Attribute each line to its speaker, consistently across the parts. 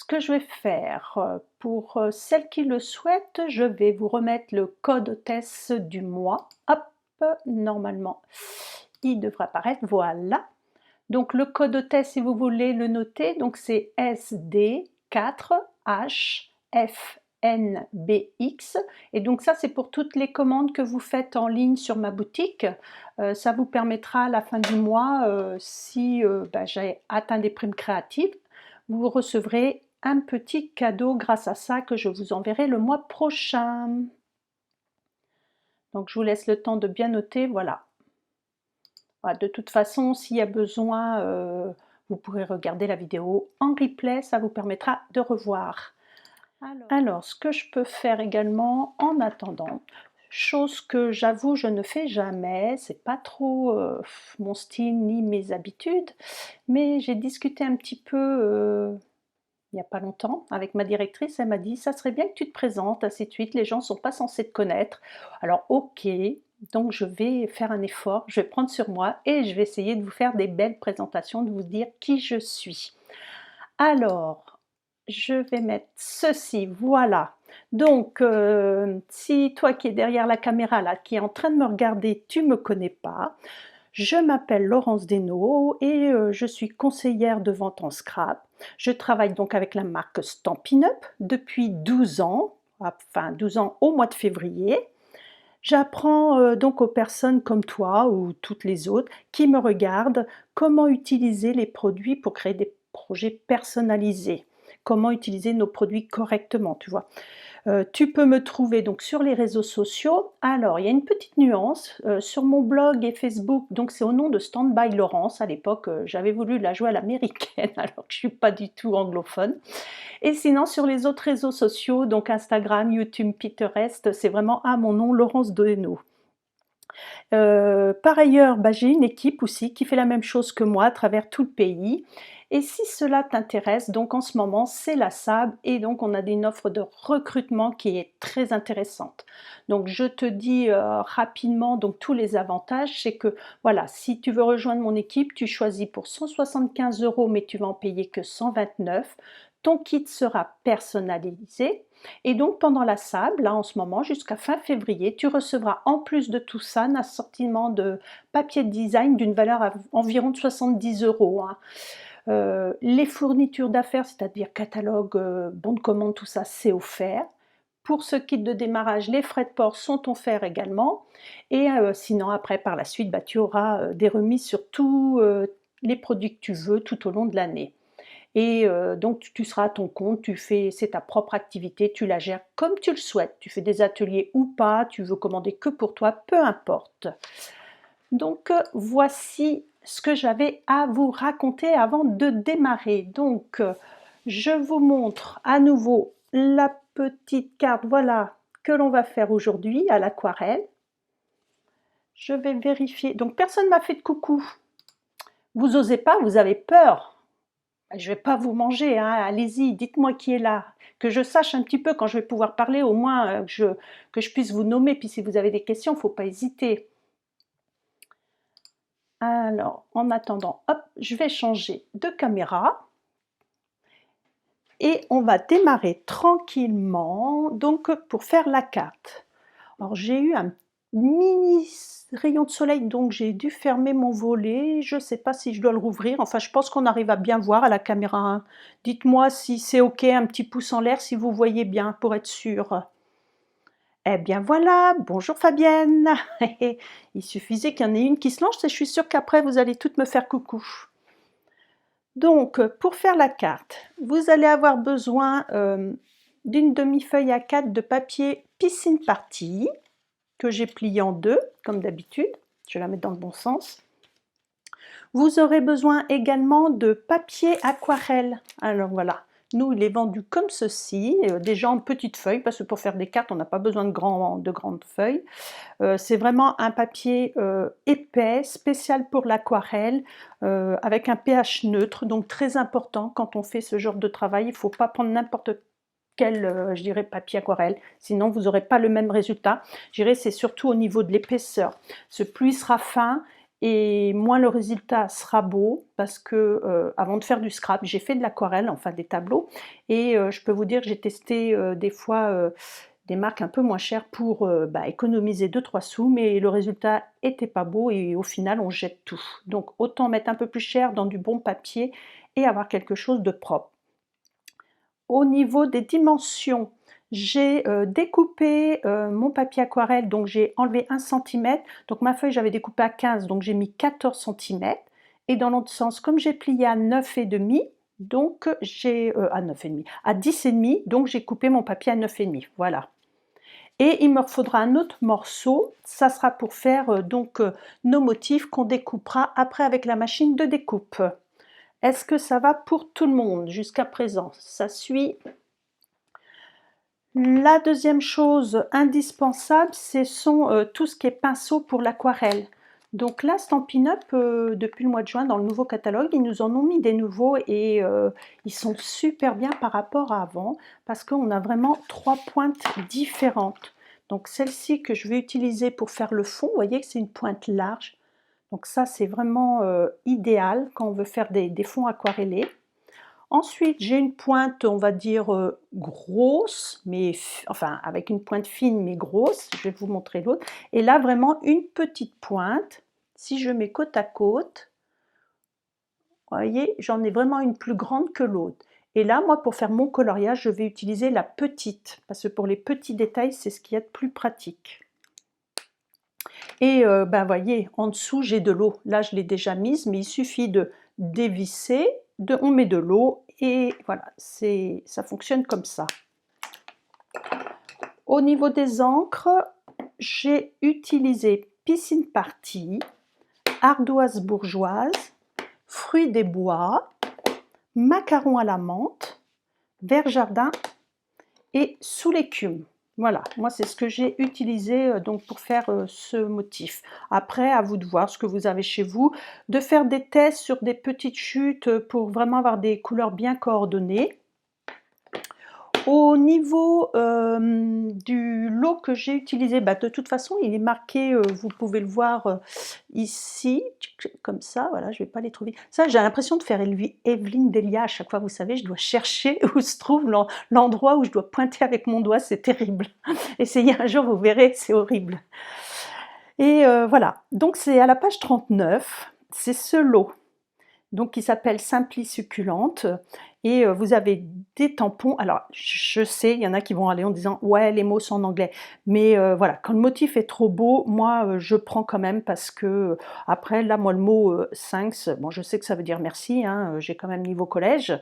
Speaker 1: Ce que je vais faire, pour, celles qui le souhaitent, je vais vous remettre le code hôtesse du mois. Hop, normalement, il devrait apparaître, voilà. Donc le code hôtesse, si vous voulez le noter, donc c'est SD4HFNBX et donc ça, c'est pour toutes les commandes que vous faites en ligne sur ma boutique. Ça vous permettra à la fin du mois, si, j'ai atteint des primes créatives, vous recevrez un petit cadeau grâce à ça que je vous enverrai le mois prochain. Donc je vous laisse le temps de bien noter, voilà. Voilà, de toute façon, s'il y a besoin, vous pourrez regarder la vidéo en replay, ça vous permettra de revoir. Alors, ce que je peux faire également en attendant, chose que j'avoue je ne fais jamais, c'est pas trop mon style ni mes habitudes, mais j'ai discuté un petit peu il n'y a pas longtemps avec ma directrice, elle m'a dit: «Ça serait bien que tu te présentes, ainsi de suite, les gens ne sont pas censés te connaître». Alors OK, donc je vais faire un effort, je vais prendre sur moi et je vais essayer de vous faire des belles présentations, de vous dire qui je suis. Alors, je vais mettre ceci, voilà. Donc, si toi qui es derrière la caméra là, qui est en train de me regarder, tu ne me connais pas, je m'appelle Laurence Desnaux et je suis conseillère de vente en scrap. Je travaille donc avec la marque Stampin' Up depuis 12 ans, enfin 12 ans au mois de février. J'apprends donc aux personnes comme toi ou toutes les autres qui me regardent comment utiliser les produits pour créer des projets personnalisés. Comment utiliser nos produits correctement, tu vois. Tu peux me trouver donc sur les réseaux sociaux. Alors, il y a une petite nuance, sur mon blog et Facebook, donc c'est au nom de Stand by Laurence. À l'époque, j'avais voulu la jouer à l'américaine alors que je suis pas du tout anglophone. Et sinon sur les autres réseaux sociaux, donc Instagram, YouTube, Pinterest, c'est vraiment à mon nom, Laurence Desnaux. Par ailleurs, j'ai une équipe aussi qui fait la même chose que moi à travers tout le pays. Et si cela t'intéresse, donc en ce moment, c'est la SAB et donc on a une offre de recrutement qui est très intéressante. Donc je te dis rapidement donc tous les avantages, c'est que voilà, si tu veux rejoindre mon équipe, tu choisis pour 175 € mais tu vas en payer que 129. Ton kit sera personnalisé. Et donc pendant la SAB, là en ce moment, jusqu'à fin février, tu recevras en plus de tout ça un assortiment de papier de design d'une valeur environ de 70 €, hein. Les fournitures d'affaires, c'est-à-dire catalogue, bon de commande, tout ça, c'est offert. Pour ce kit de démarrage, les frais de port sont offerts également. Et sinon après par la suite, tu auras des remises sur tous les produits que tu veux tout au long de l'année. Et donc tu seras à ton compte, c'est ta propre activité, tu la gères comme tu le souhaites. Tu fais des ateliers ou pas, tu veux commander que pour toi, peu importe. Donc voici ce que j'avais à vous raconter avant de démarrer. Donc je vous montre à nouveau la petite carte, voilà, que l'on va faire aujourd'hui à l'aquarelle. Je vais vérifier. Donc personne ne m'a fait de coucou. Vous osez pas, vous avez peur. Je ne vais pas vous manger, hein, allez-y, dites-moi qui est là, que je sache un petit peu quand je vais pouvoir parler, au moins que je puisse vous nommer, puis si vous avez des questions, il ne faut pas hésiter. Alors, en attendant, hop, je vais changer de caméra et on va démarrer tranquillement, donc pour faire la carte. Alors j'ai eu un mini rayon de soleil, donc j'ai dû fermer mon volet. Je ne sais pas si je dois le rouvrir. Enfin, je pense qu'on arrive à bien voir à la caméra, hein. Dites-moi si c'est OK, un petit pouce en l'air si vous voyez bien, pour être sûr. Eh bien voilà, bonjour Fabienne. Il suffisait qu'il y en ait une qui se lance et je suis sûre qu'après vous allez toutes me faire coucou. Donc, pour faire la carte, vous allez avoir besoin d'une demi-feuille A4 de papier Piscine Party, que j'ai plié en deux, comme d'habitude. Je vais la mettre dans le bon sens. Vous aurez besoin également de papier aquarelle. Alors voilà, nous il est vendu comme ceci, déjà en petites feuilles, parce que pour faire des cartes on n'a pas besoin de grandes feuilles. C'est vraiment un papier épais, spécial pour l'aquarelle, avec un pH neutre, donc très important quand on fait ce genre de travail. Il ne faut pas prendre n'importe quel, je dirais, papier aquarelle, sinon vous n'aurez pas le même résultat. Je dirais c'est surtout au niveau de l'épaisseur. Ce plus il sera fin et moins le résultat sera beau parce que avant de faire du scrap, j'ai fait de l'aquarelle, enfin des tableaux, et je peux vous dire que j'ai testé des fois des marques un peu moins chères pour économiser 2-3 sous, mais le résultat était pas beau et au final on jette tout. Donc autant mettre un peu plus cher dans du bon papier et avoir quelque chose de propre. Au niveau des dimensions, j'ai découpé mon papier aquarelle, donc j'ai enlevé 1 cm, donc ma feuille j'avais découpé à 15, donc j'ai mis 14 cm, et dans l'autre sens, comme j'ai plié à 9,5, donc j'ai à 9,5, à 10,5, donc j'ai coupé mon papier à 9,5, voilà. Et il me faudra un autre morceau, ça sera pour faire nos motifs qu'on découpera après avec la machine de découpe. Est-ce que ça va pour tout le monde jusqu'à présent? Ça suit? La deuxième chose indispensable, ce sont tout ce qui est pinceau pour l'aquarelle. Donc là, Stampin' Up, depuis le mois de juin, dans le nouveau catalogue, ils nous en ont mis des nouveaux et ils sont super bien par rapport à avant parce qu'on a vraiment 3 pointes différentes. Donc celle-ci que je vais utiliser pour faire le fond, vous voyez que c'est une pointe large. Donc ça, c'est vraiment idéal quand on veut faire des fonds aquarellés. Ensuite, j'ai une pointe, on va dire, grosse, mais enfin avec une pointe fine mais grosse, je vais vous montrer l'autre. Et là, vraiment une petite pointe. Si je mets côte à côte, vous voyez, j'en ai vraiment une plus grande que l'autre. Et là, moi, pour faire mon coloriage, je vais utiliser la petite, parce que pour les petits détails, c'est ce qu'il y a de plus pratique. Et voyez, en dessous, j'ai de l'eau. Là, je l'ai déjà mise, mais il suffit de dévisser, on met de l'eau, et voilà, ça fonctionne comme ça. Au niveau des encres, j'ai utilisé Piscine Party, Ardoise Bourgeoise, Fruits des Bois, Macaron à la menthe, Vert Jardin et Sous l'écume. Voilà, moi c'est ce que j'ai utilisé donc pour faire ce motif. Après, à vous de voir ce que vous avez chez vous, de faire des tests sur des petites chutes pour vraiment avoir des couleurs bien coordonnées. Au niveau du lot que j'ai utilisé, de toute façon il est marqué, vous pouvez le voir ici, comme ça, voilà, je ne vais pas les trouver. Ça, j'ai l'impression de faire Evelyne Delia à chaque fois, vous savez, je dois chercher où se trouve l'endroit où je dois pointer avec mon doigt, c'est terrible. Essayez un jour, vous verrez, c'est horrible. Et voilà, donc c'est à la page 39, c'est ce lot. Donc qui s'appelle Simpli Succulente, et vous avez des tampons. Alors je sais, il y en a qui vont aller en disant ouais, les mots sont en anglais, mais voilà, quand le motif est trop beau, moi je prends quand même, parce que après là, moi le mot thanks, bon, je sais que ça veut dire merci, hein, j'ai quand même niveau collège,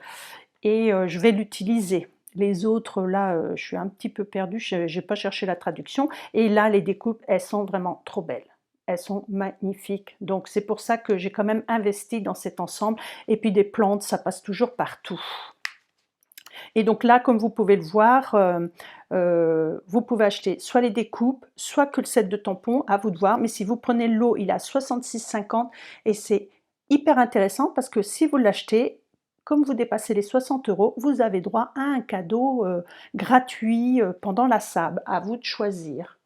Speaker 1: et je vais l'utiliser. Les autres là, je suis un petit peu perdue, je n'ai pas cherché la traduction, et là les découpes, elles sont vraiment trop belles. Elles sont magnifiques, donc c'est pour ça que j'ai quand même investi dans cet ensemble. Et puis des plantes, ça passe toujours partout. Et donc là, comme vous pouvez le voir, vous pouvez acheter soit les découpes, soit que le set de tampons, à vous de voir. Mais si vous prenez le lot, il est à 66,50 et c'est hyper intéressant parce que si vous l'achetez, comme vous dépassez les 60 €, vous avez droit à un cadeau gratuit pendant la SAB. À vous de choisir.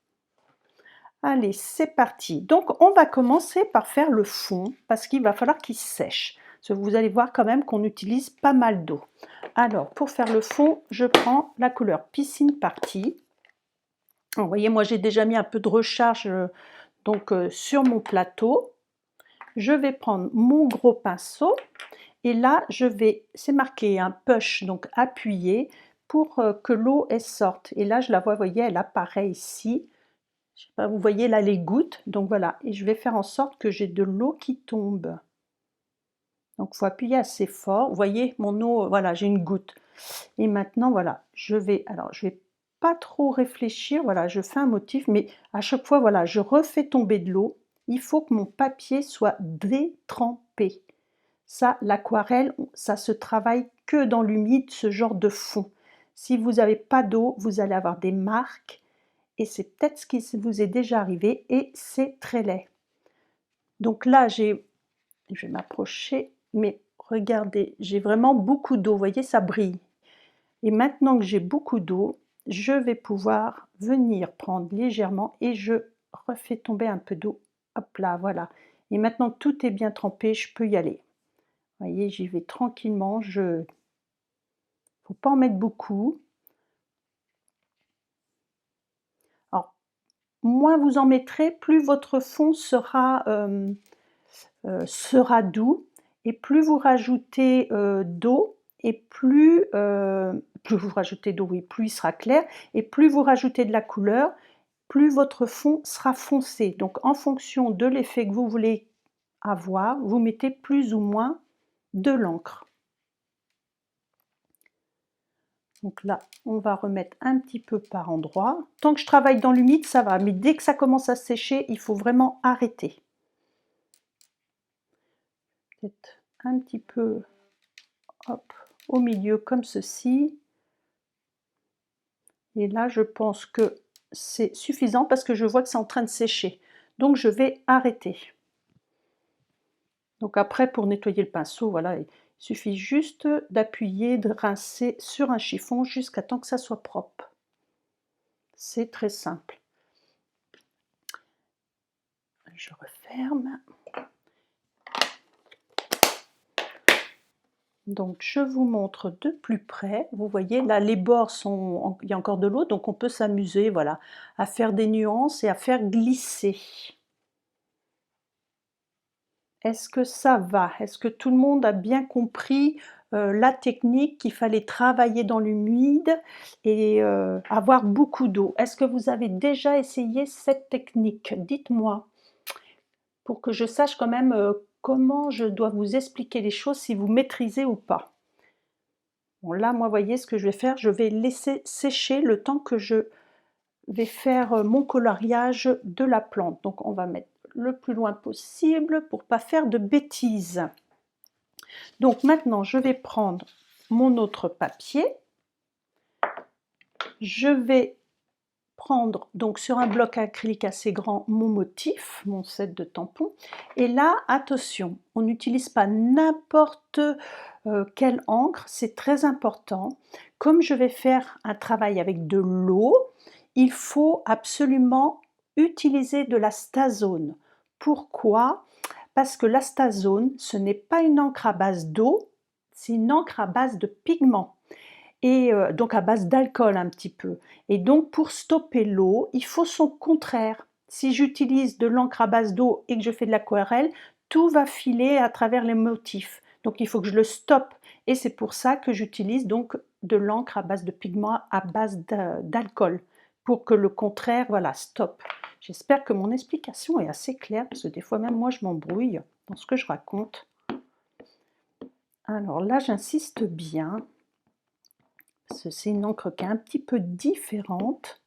Speaker 1: Allez, c'est parti. Donc, on va commencer par faire le fond parce qu'il va falloir qu'il sèche. Parce que vous allez voir quand même qu'on utilise pas mal d'eau. Alors, pour faire le fond, je prends la couleur Piscine Party. Vous voyez, moi j'ai déjà mis un peu de recharge sur mon plateau. Je vais prendre mon gros pinceau et là, c'est marqué un push, donc appuyé, pour que l'eau sorte. Et là, je la vois, vous voyez, elle apparaît ici. Je sais pas, vous voyez là les gouttes, donc voilà, et je vais faire en sorte que j'ai de l'eau qui tombe. Donc il faut appuyer assez fort, vous voyez mon eau, voilà, j'ai une goutte. Et maintenant voilà, je vais pas trop réfléchir, voilà, je fais un motif, mais à chaque fois voilà, je refais tomber de l'eau. Il faut que mon papier soit détrempé. Ça, l'aquarelle, ça se travaille que dans l'humide, ce genre de fond. Si vous n'avez pas d'eau, vous allez avoir des marques, et c'est peut-être ce qui vous est déjà arrivé, et c'est très laid. Donc là, je vais m'approcher, mais regardez, j'ai vraiment beaucoup d'eau, vous voyez, ça brille. Et maintenant que j'ai beaucoup d'eau, je vais pouvoir venir prendre légèrement et je refais tomber un peu d'eau, hop là, voilà. Et maintenant que tout est bien trempé, je peux y aller. Vous voyez, j'y vais tranquillement, faut pas en mettre beaucoup. Alors, moins vous en mettrez, plus votre fond sera doux, et plus vous rajoutez d'eau, et plus vous rajoutez d'eau, oui, plus il sera clair, et plus vous rajoutez de la couleur, plus votre fond sera foncé. Donc en fonction de l'effet que vous voulez avoir, vous mettez plus ou moins de l'encre. Donc là, on va remettre un petit peu par endroit. Tant que je travaille dans l'humide, ça va, mais dès que ça commence à sécher, il faut vraiment arrêter. Peut-être un petit peu, hop, au milieu comme ceci. Et là, je pense que c'est suffisant parce que je vois que c'est en train de sécher. Donc je vais arrêter. Donc après, pour nettoyer le pinceau, voilà, il suffit juste d'appuyer, de rincer sur un chiffon jusqu'à temps que ça soit propre. C'est très simple. Je referme. Donc je vous montre de plus près. Vous voyez là, les bords sont, il y a encore de l'eau, donc on peut s'amuser, voilà, à faire des nuances et à faire glisser. Est-ce que ça va? Est-ce que tout le monde a bien compris la technique, qu'il fallait travailler dans l'humide et avoir beaucoup d'eau? Est-ce que vous avez déjà essayé cette technique? Dites-moi, pour que je sache quand même comment je dois vous expliquer les choses, si vous maîtrisez ou pas. Bon là, moi, voyez ce que je vais faire, je vais laisser sécher le temps que je vais faire mon coloriage de la plante. Donc on va mettre le plus loin possible pour pas faire de bêtises. Donc maintenant, je vais prendre mon autre papier. Je vais prendre donc sur un bloc acrylique assez grand mon motif, mon set de tampons. Et là, attention, on n'utilise pas n'importe quelle encre, c'est très important. Comme je vais faire un travail avec de l'eau, il faut absolument utiliser de la Stazone. Pourquoi? Parce que la Stazone, ce n'est pas une encre à base d'eau, c'est une encre à base de pigments. Et donc à base d'alcool un petit peu. Et donc pour stopper l'eau, il faut son contraire. Si j'utilise de l'encre à base d'eau et que je fais de l'aquarelle, tout va filer à travers les motifs. Donc il faut que je le stoppe. Et c'est pour ça que j'utilise donc de l'encre à base de pigments, à base d'alcool, pour que le contraire, voilà, stoppe. J'espère que mon explication est assez claire, parce que des fois même moi je m'embrouille dans ce que je raconte. Alors là, j'insiste bien. C'est une encre qui est un petit peu différente.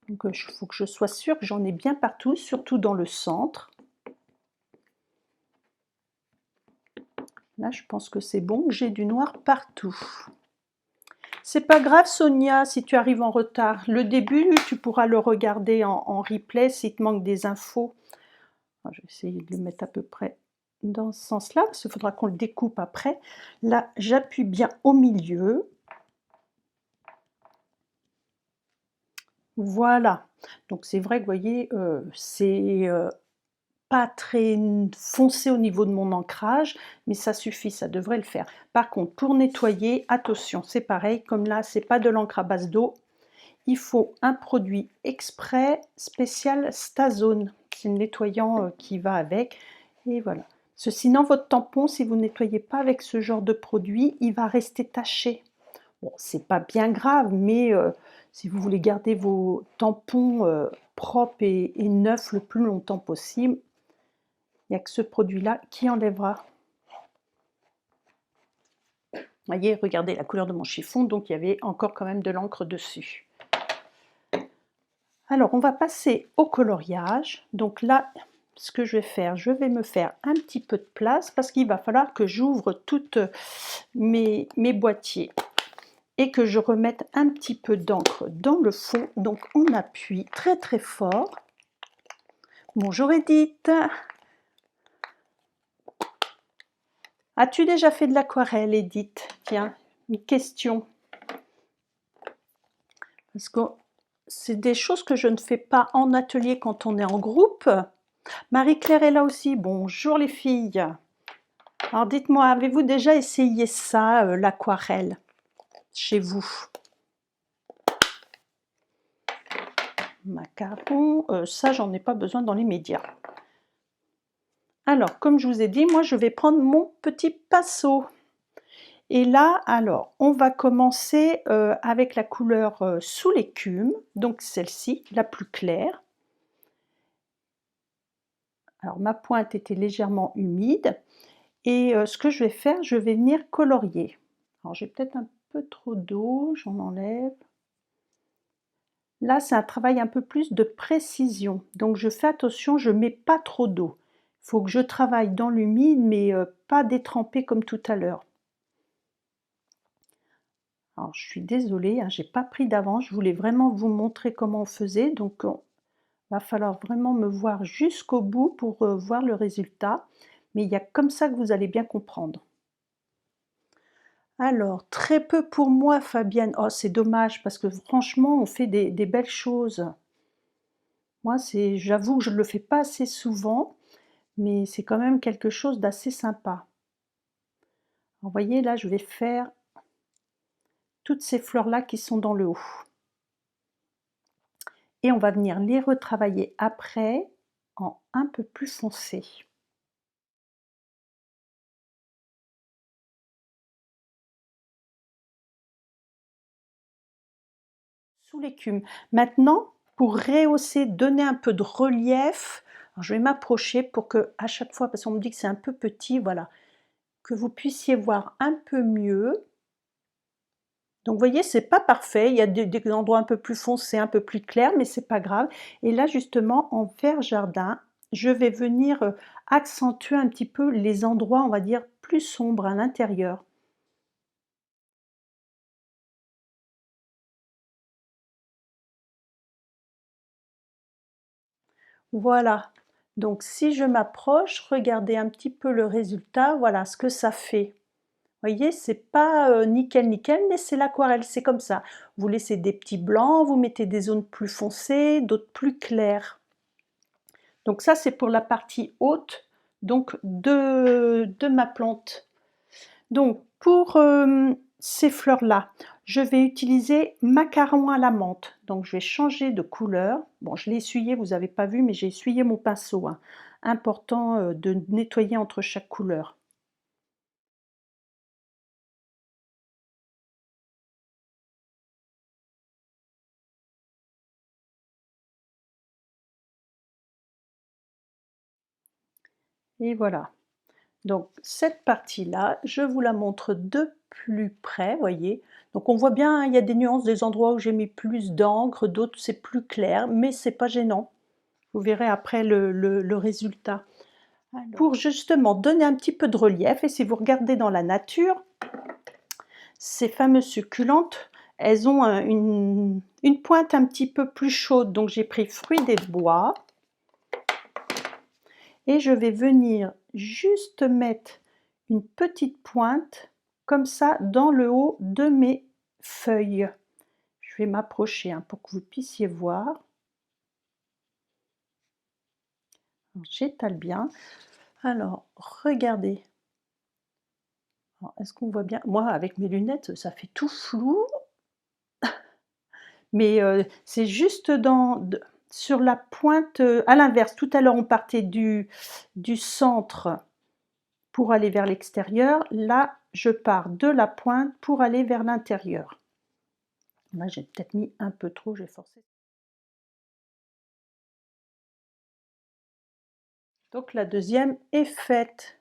Speaker 1: Donc il faut que je sois sûre que j'en ai bien partout, surtout dans le centre. Là, je pense que c'est bon, que j'ai du noir partout. C'est pas grave, Sonia, si tu arrives en retard. Le début, tu pourras le regarder en replay s'il te manque des infos. Alors, je vais essayer de le mettre à peu près dans ce sens-là, parce qu'il faudra qu'on le découpe après. Là, j'appuie bien au milieu. Voilà. Donc c'est vrai que vous voyez, c'est pas très foncé au niveau de mon ancrage, mais ça suffit, ça devrait le faire. Par contre, pour nettoyer, attention, c'est pareil, comme là, c'est pas de l'encre à base d'eau, il faut un produit exprès spécial Stazone. C'est le nettoyant qui va avec. Et voilà. Parce que sinon, votre tampon, si vous ne nettoyez pas avec ce genre de produit, il va rester taché. Bon, c'est pas bien grave, mais si vous voulez garder vos tampons propres et neufs le plus longtemps possible, il n'y a que ce produit-là qui enlèvera. Vous voyez, regardez la couleur de mon chiffon, donc il y avait encore quand même de l'encre dessus. Alors, on va passer au coloriage. Donc là, ce que je vais faire, je vais me faire un petit peu de place parce qu'il va falloir que j'ouvre toutes mes boîtiers et que je remette un petit peu d'encre dans le fond. Donc on appuie très très fort. Bonjour Edith. As-tu déjà fait de l'aquarelle, Edith? Tiens, une question. Parce que c'est des choses que je ne fais pas en atelier quand on est en groupe. Marie-Claire est là aussi. Bonjour les filles. Alors dites-moi, avez-vous déjà essayé ça, l'aquarelle, chez vous? Macarons, ça j'en ai pas besoin dans les médias. Alors, comme je vous ai dit, moi je vais prendre mon petit pinceau. Et là, alors, on va commencer avec la couleur sous l'écume, donc celle-ci, la plus claire. Alors, ma pointe était légèrement humide. Et ce que je vais faire, je vais venir colorier. Alors, j'ai peut-être un peu trop d'eau, j'en enlève. Là, c'est un travail un peu plus de précision. Donc, je fais attention, je ne mets pas trop d'eau. Il faut que je travaille dans l'humide, mais pas détrempé comme tout à l'heure. Alors, je suis désolée, hein, je n'ai pas pris d'avance, je voulais vraiment vous montrer comment on faisait, donc il va falloir vraiment me voir jusqu'au bout pour voir le résultat, mais il y a comme ça que vous allez bien comprendre. Alors, très peu pour moi, Fabienne. Oh, c'est dommage, parce que franchement, on fait des belles choses. Moi, j'avoue que je ne le fais pas assez souvent, mais c'est quand même quelque chose d'assez sympa. Vous voyez, là, je vais faire toutes ces fleurs-là qui sont dans le haut. Et on va venir les retravailler après en un peu plus foncé. Sous l'écume. Maintenant, pour rehausser, donner un peu de relief, alors je vais m'approcher pour que, à chaque fois, parce qu'on me dit que c'est un peu petit, voilà, que vous puissiez voir un peu mieux. Donc vous voyez, c'est pas parfait, il y a des endroits un peu plus foncés, un peu plus clairs, mais c'est pas grave. Et là justement, en vert jardin, je vais venir accentuer un petit peu les endroits, on va dire, plus sombres à l'intérieur. Voilà, donc si je m'approche, regardez un petit peu le résultat, voilà ce que ça fait. Vous voyez, c'est pas nickel nickel, mais c'est l'aquarelle, c'est comme ça. Vous laissez des petits blancs, vous mettez des zones plus foncées, d'autres plus claires. Donc ça, c'est pour la partie haute donc de ma plante. Donc pour ces fleurs-là, je vais utiliser macaron à la menthe. Donc je vais changer de couleur. Bon, je l'ai essuyé, vous n'avez pas vu, mais j'ai essuyé mon pinceau, hein. Important de nettoyer entre chaque couleur. Et voilà. Donc cette partie-là, je vous la montre de plus près, voyez. Donc on voit bien, hein, il y a des nuances, des endroits où j'ai mis plus d'encre, d'autres c'est plus clair, mais c'est pas gênant. Vous verrez après le résultat. Alors, pour justement donner un petit peu de relief, et si vous regardez dans la nature, ces fameuses succulentes, elles ont une pointe un petit peu plus chaude. Donc j'ai pris fruits des bois et je vais venir juste mettre une petite pointe comme ça dans le haut de mes feuilles. Je vais m'approcher pour que vous puissiez voir. J'étale bien. Alors, regardez. Est-ce qu'on voit bien? Moi, avec mes lunettes, ça fait tout flou. Mais c'est juste sur la pointe, à l'inverse. Tout à l'heure, on partait du centre pour aller vers l'extérieur. Là, je pars de la pointe pour aller vers l'intérieur. Là, j'ai peut-être mis un peu trop, j'ai forcé. Donc la deuxième est faite.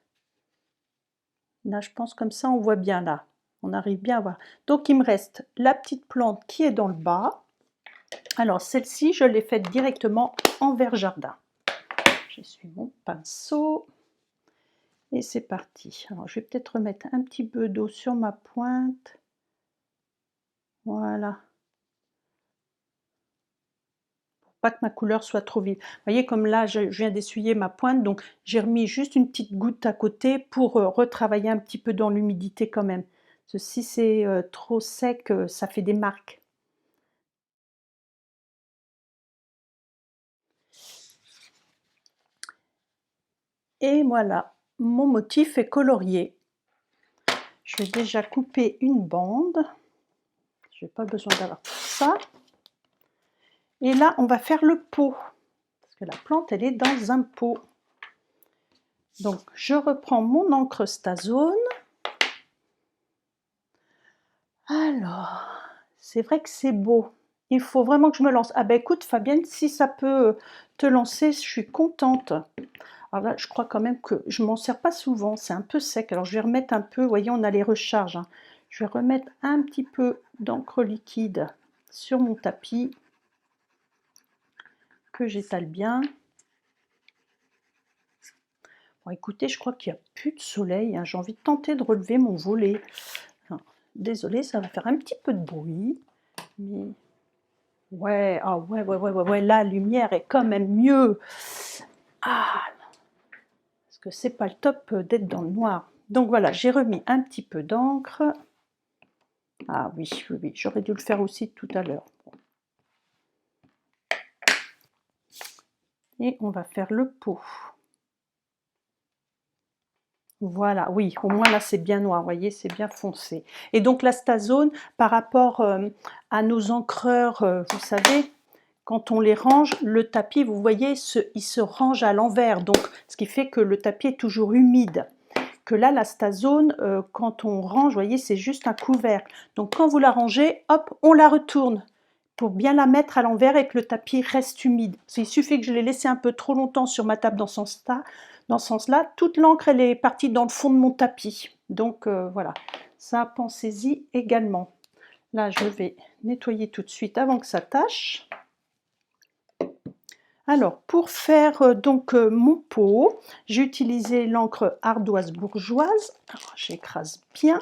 Speaker 1: Là, je pense comme ça, on voit bien là. On arrive bien à voir. Donc, il me reste la petite plante qui est dans le bas. Alors, celle-ci, je l'ai faite directement en vert jardin. J'essuie mon pinceau. Et c'est parti. Alors, je vais peut-être remettre un petit peu d'eau sur ma pointe. Voilà. Pour pas que ma couleur soit trop vive. Vous voyez, comme là, je viens d'essuyer ma pointe, donc j'ai remis juste une petite goutte à côté pour retravailler un petit peu dans l'humidité quand même. Parce que si c'est trop sec, ça fait des marques. Et voilà, mon motif est colorié. Je vais déjà couper une bande. Je n'ai pas besoin d'avoir tout ça. Et là, on va faire le pot. Parce que la plante, elle est dans un pot. Donc, je reprends mon encre Stazone. Alors, c'est vrai que c'est beau. Il faut vraiment que je me lance. Ah ben écoute Fabienne, si ça peut te lancer, je suis contente. Alors là, je crois quand même que je m'en sers pas souvent, c'est un peu sec. Alors je vais remettre un peu, vous voyez, on a les recharges, hein. Je vais remettre un petit peu d'encre liquide sur mon tapis, que j'étale bien. Bon, écoutez, je crois qu'il n'y a plus de soleil, hein. J'ai envie de tenter de relever mon volet. Enfin, désolée, ça va faire un petit peu de bruit, mais... Ouais, ah ouais, la lumière est quand même mieux. Ah, parce que c'est pas le top d'être dans le noir. Donc voilà, j'ai remis un petit peu d'encre. Ah oui, j'aurais dû le faire aussi tout à l'heure. Et on va faire le pot. Voilà, oui, au moins là c'est bien noir, vous voyez, c'est bien foncé. Et donc la Stazone, par rapport à nos encreurs, vous savez, quand on les range, le tapis, vous voyez, il se range à l'envers, donc ce qui fait que le tapis est toujours humide. Que là, la Stazone, quand on range, vous voyez, c'est juste un couvercle. Donc quand vous la rangez, hop, on la retourne pour bien la mettre à l'envers et que le tapis reste humide. Il suffit que je l'ai laissé un peu trop longtemps sur ma table dans ce sens-là, toute l'encre elle est partie dans le fond de mon tapis. Donc voilà, ça pensez-y également. Là, je vais nettoyer tout de suite avant que ça tâche. Alors, pour faire mon pot, j'ai utilisé l'encre ardoise bourgeoise. J'écrase bien.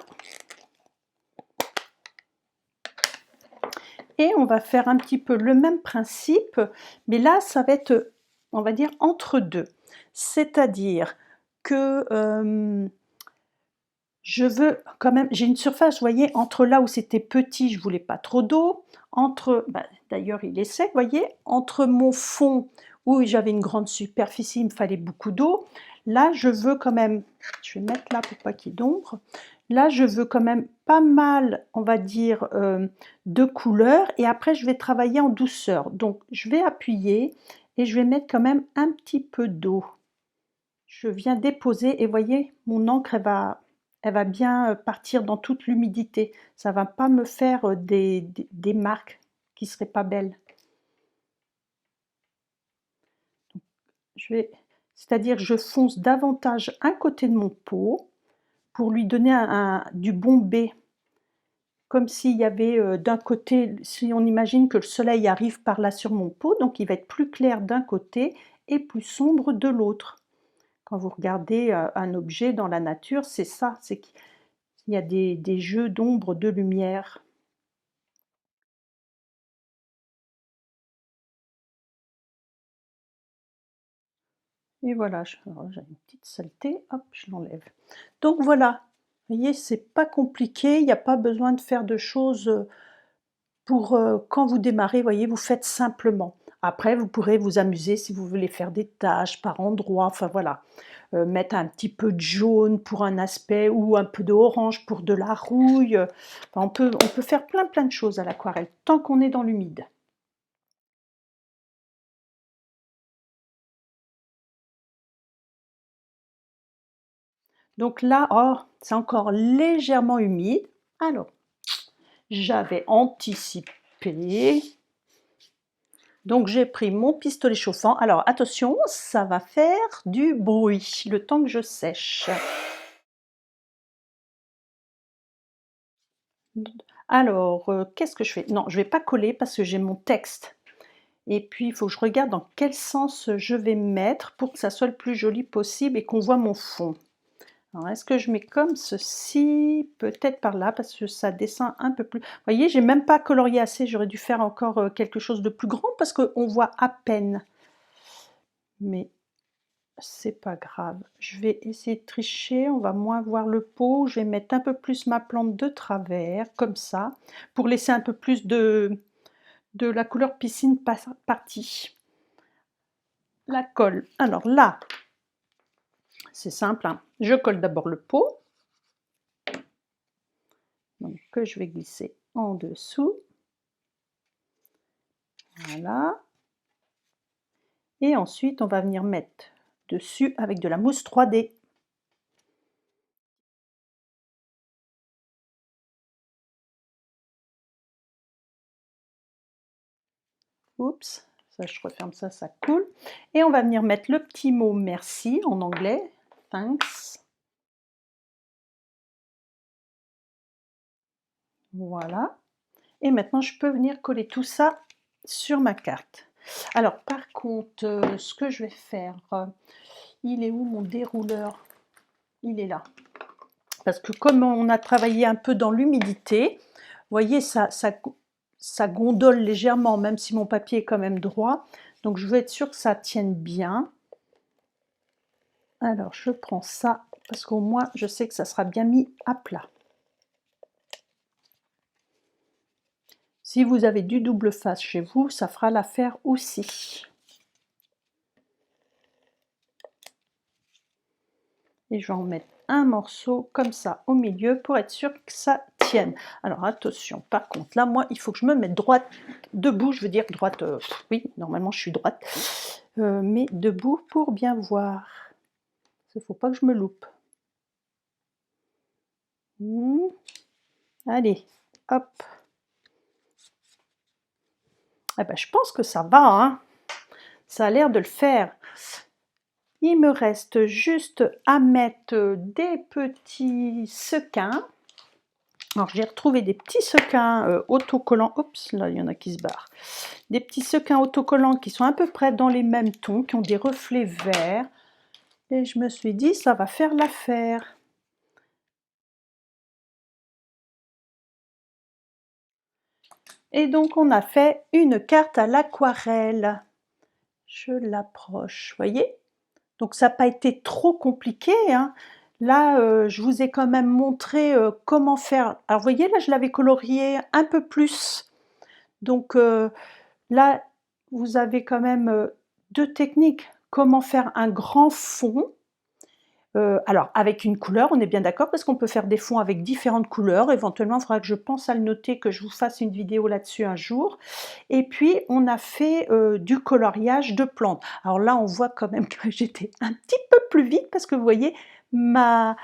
Speaker 1: Et on va faire un petit peu le même principe, mais là, ça va être, on va dire, entre deux. C'est-à-dire que je veux quand même, j'ai une surface, vous voyez, entre là où c'était petit, je voulais pas trop d'eau, d'ailleurs il est sec, vous voyez, entre mon fond où j'avais une grande superficie, il me fallait beaucoup d'eau, là je veux quand même, je vais mettre là pour pas qu'il y ait d'ombre, là je veux quand même pas mal, on va dire, de couleurs, et après je vais travailler en douceur, donc je vais appuyer, et je vais mettre quand même un petit peu d'eau. Je viens déposer, et voyez, mon encre, elle va bien partir dans toute l'humidité. Ça va pas me faire des marques qui seraient pas belles. C'est-à-dire je fonce davantage un côté de mon pot pour lui donner du bombé. Comme s'il y avait d'un côté, si on imagine que le soleil arrive par là sur mon pot, donc il va être plus clair d'un côté et plus sombre de l'autre. Quand vous regardez un objet dans la nature, c'est ça, c'est qu'il y a des jeux d'ombre, de lumière. Et voilà, j'ai une petite saleté, hop, je l'enlève. Donc voilà, vous voyez, c'est pas compliqué, il n'y a pas besoin de faire de choses pour quand vous démarrez, vous voyez, vous faites simplement. Après, vous pourrez vous amuser si vous voulez faire des taches par endroits, enfin voilà. Mettre un petit peu de jaune pour un aspect ou un peu d'orange pour de la rouille. Enfin, on peut faire plein de choses à l'aquarelle, tant qu'on est dans l'humide. Donc là, oh, c'est encore légèrement humide. Alors, j'avais anticipé. Donc j'ai pris mon pistolet chauffant. Alors attention, ça va faire du bruit le temps que je sèche. Alors, qu'est-ce que je fais? Non, je ne vais pas coller parce que j'ai mon texte. Et puis, il faut que je regarde dans quel sens je vais mettre pour que ça soit le plus joli possible et qu'on voit mon fond. Alors, est-ce que je mets comme ceci? Peut-être par là, parce que ça descend un peu plus. Vous voyez, j'ai même pas colorié assez, j'aurais dû faire encore quelque chose de plus grand parce qu'on voit à peine. Mais c'est pas grave. Je vais essayer de tricher, on va moins voir le pot. Je vais mettre un peu plus ma plante de travers, comme ça, pour laisser un peu plus de la couleur piscine partie. La colle. Alors là, c'est simple, hein. Je colle d'abord le pot, donc que je vais glisser en dessous. Voilà. Et ensuite, on va venir mettre dessus avec de la mousse 3D. Oups, ça je referme ça, ça coule. Et on va venir mettre le petit mot merci en anglais, thanks. Voilà. Et maintenant, je peux venir coller tout ça sur ma carte. Alors, par contre, ce que je vais faire, il est où mon dérouleur? Il est là. Parce que comme on a travaillé un peu dans l'humidité, vous voyez, ça gondole légèrement, même si mon papier est quand même droit. Donc, je veux être sûre que ça tienne bien. Alors, je prends ça, parce qu'au moins, je sais que ça sera bien mis à plat. Si vous avez du double face chez vous, ça fera l'affaire aussi. Et je vais en mettre un morceau comme ça au milieu pour être sûr que ça tienne. Alors attention, par contre, là, moi, il faut que je me mette droite, debout, je veux dire droite, oui, normalement je suis droite, mais debout pour bien voir. Il ne faut pas que je me loupe. Allez, hop. Eh ben, je pense que ça va, hein. Ça a l'air de le faire. Il me reste juste à mettre des petits sequins. Alors j'ai retrouvé des petits sequins autocollants. Oups, là il y en a qui se barrent. Des petits sequins autocollants qui sont à peu près dans les mêmes tons, qui ont des reflets verts. Et je me suis dit, ça va faire l'affaire. Et donc on a fait une carte à l'aquarelle. Je l'approche, voyez? Donc ça n'a pas été trop compliqué, hein. Là, je vous ai quand même montré comment faire. Alors vous voyez, là je l'avais colorié un peu plus. Donc là, vous avez quand même deux techniques. Comment faire un grand fond. Alors avec une couleur, on est bien d'accord, parce qu'on peut faire des fonds avec différentes couleurs. Éventuellement, il faudra que je pense à le noter, que je vous fasse une vidéo là-dessus un jour. Et puis, on a fait du coloriage de plantes. Alors là, on voit quand même que j'étais un petit peu plus vite, parce que vous voyez, ma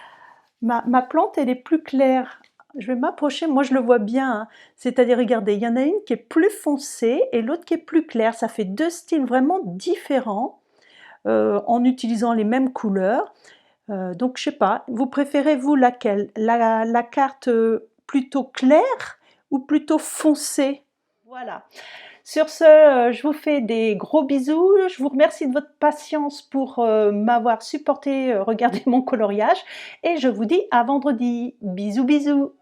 Speaker 1: plante, elle est plus claire. Je vais m'approcher, moi je le vois bien, hein. C'est-à-dire, regardez, il y en a une qui est plus foncée et l'autre qui est plus claire. Ça fait deux styles vraiment différents en utilisant les mêmes couleurs. Donc je sais pas, vous préférez vous laquelle? La carte plutôt claire ou plutôt foncée? Voilà. Sur ce, je vous fais des gros bisous. Je vous remercie de votre patience pour m'avoir supporté regarder mon coloriage. Et je vous dis à vendredi. Bisous bisous.